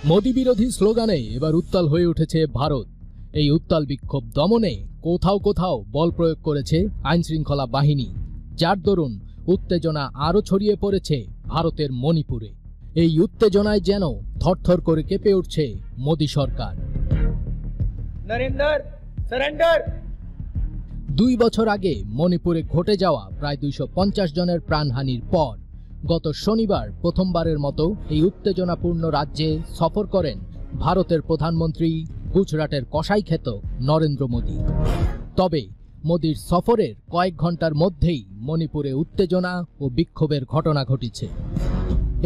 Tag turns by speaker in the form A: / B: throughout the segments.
A: মোদি বিরোধী স্লোগানে এবার উত্তাল হয়ে উঠেছে ভারত। এই উত্তাল বিক্ষোভ দমনে কোথাও কোথাও বল প্রয়োগ করেছে আইনশৃঙ্খলা বাহিনী, যার দরুন উত্তেজনা আরও ছড়িয়ে পড়েছে ভারতের মণিপুরে। এই উত্তেজনায় যেন থরথর করে কেঁপে উঠছে মোদি সরকার।
B: নরেন্দ্র সারেন্ডার।
A: 2 বছর আগে মণিপুরে ঘটে যাওয়া প্রায় 250 জনের প্রাণহানির পর গত শনিবার প্রথমবারের মতো এই উত্তেজনাপূর্ণ রাজ্যে সফর করেন ভারতের প্রধানমন্ত্রী গুজরাটের কসাইখ্যাত নরেন্দ্র মোদি। তবে মোদির সফরের কয়েক ঘন্টার মধ্যেই মণিপুরে উত্তেজনা ও বিক্ষোভের ঘটনা ঘটেছে।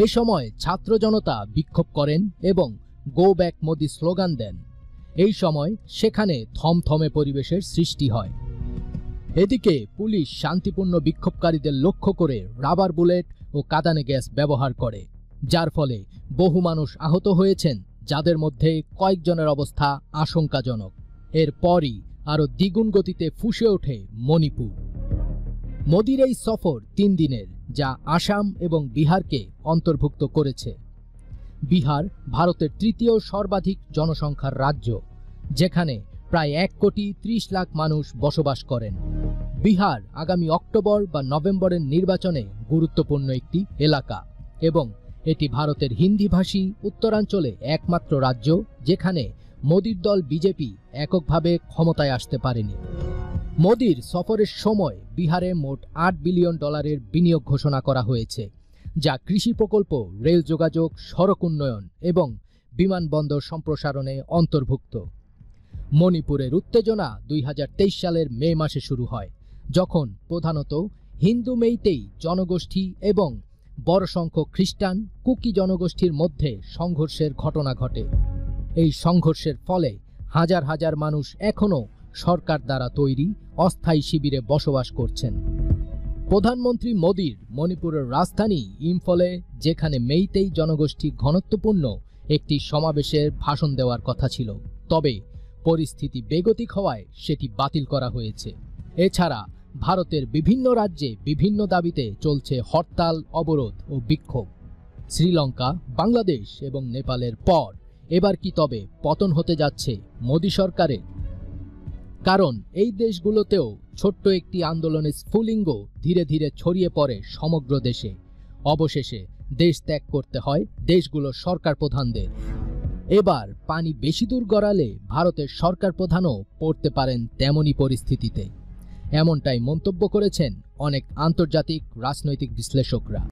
A: এ সময় ছাত্র জনতা বিক্ষোভ করেন এবং গো ব্যাক মোদি স্লোগান দেন। এই সময় সেখানে থমথমে পরিবেশের সৃষ্টি হয়। এদিকে পুলিশ শান্তিপূর্ণ বিক্ষোভকারীদের লক্ষ্য করে রাবার বুলেট ও কাঁদানে গ্যাস ব্যবহার করে, যার ফলে বহু মানুষ আহত হয়েছেন, যাদের মধ্যে কয়েকজনের অবস্থা আশঙ্কাজনক। এরপরই আরও দ্বিগুণ গতিতে ফুঁসে ওঠে মণিপুর। মোদির এই সফর 3 দিনের, যা আসাম এবং বিহারকে অন্তর্ভুক্ত করেছে। বিহার ভারতের 3য় সর্বাধিক জনসংখ্যার রাজ্য, যেখানে প্রায় 1,30,00,000 মানুষ বসবাস করেন। বিহার আগামী অক্টোবর বা নভেম্বরের নির্বাচনে গুরুত্বপূর্ণ একটি এলাকা এবং এটি ভারতের হিন্দিভাষী উত্তরাঞ্চলে একমাত্র রাজ্য যেখানে মোদির দল বিজেপি এককভাবে ক্ষমতায় আসতে পারেনি। মোদির সফরের সময় বিহারে মোট $8 বিলিয়ন বিনিয়োগ ঘোষণা করা হয়েছে, যা কৃষি প্রকল্প, রেল যোগাযোগ, সড়ক উন্নয়ন এবং বিমানবন্দর সম্প্রসারণে অন্তর্ভুক্ত। মণিপুরের উত্তেজনা 2023 সালের মে মাসে শুরু হয়, যখন প্রধানত হিন্দু মেইতেই জনগোষ্ঠী এবং বড় সংখ্যক খ্রিস্টান কুকি জনগোষ্ঠীর মধ্যে সংঘর্ষের ঘটনা ঘটে। এই সংঘর্ষের ফলে হাজার হাজার মানুষ এখনও সরকার দ্বারা তৈরি অস্থায়ী শিবিরে বসবাস করছেন। প্রধানমন্ত্রী মোদির মণিপুরের রাজধানী ইম্ফলে, যেখানে মেইতেই জনগোষ্ঠী ঘনত্বপূর্ণ একটি সমাবেশের ভাষণ দেওয়ার কথা ছিল, তবে পরিস্থিতি বেগতিক হওয়ায় সেটি বাতিল করা হয়েছে। এছাড়া ভারতের বিভিন্ন রাজ্যে বিভিন্ন দাবিতে চলছে হরতাল, অবরোধ ও বিক্ষোভ। শ্রীলঙ্কা, বাংলাদেশ এবং নেপালের পর এবার কি তবে পতন হতে যাচ্ছে মোদি সরকারের? কারণ এই দেশগুলোতেও ছোট্ট একটি আন্দোলনের স্ফুলিঙ্গ ধীরে ধীরে ছড়িয়ে পড়ে সমগ্র দেশে। অবশেষে দেশ ত্যাগ করতে হয় দেশগুলোর সরকার প্রধানদের। এবার পানি বেশি দূর গড়ালে ভারতের সরকার প্রধানও পড়তে পারেন তেমনই পরিস্থিতিতে। এমনটাই মন্তব্য করেছেন অনেক আন্তর্জাতিক রাজনৈতিক বিশ্লেষকরা।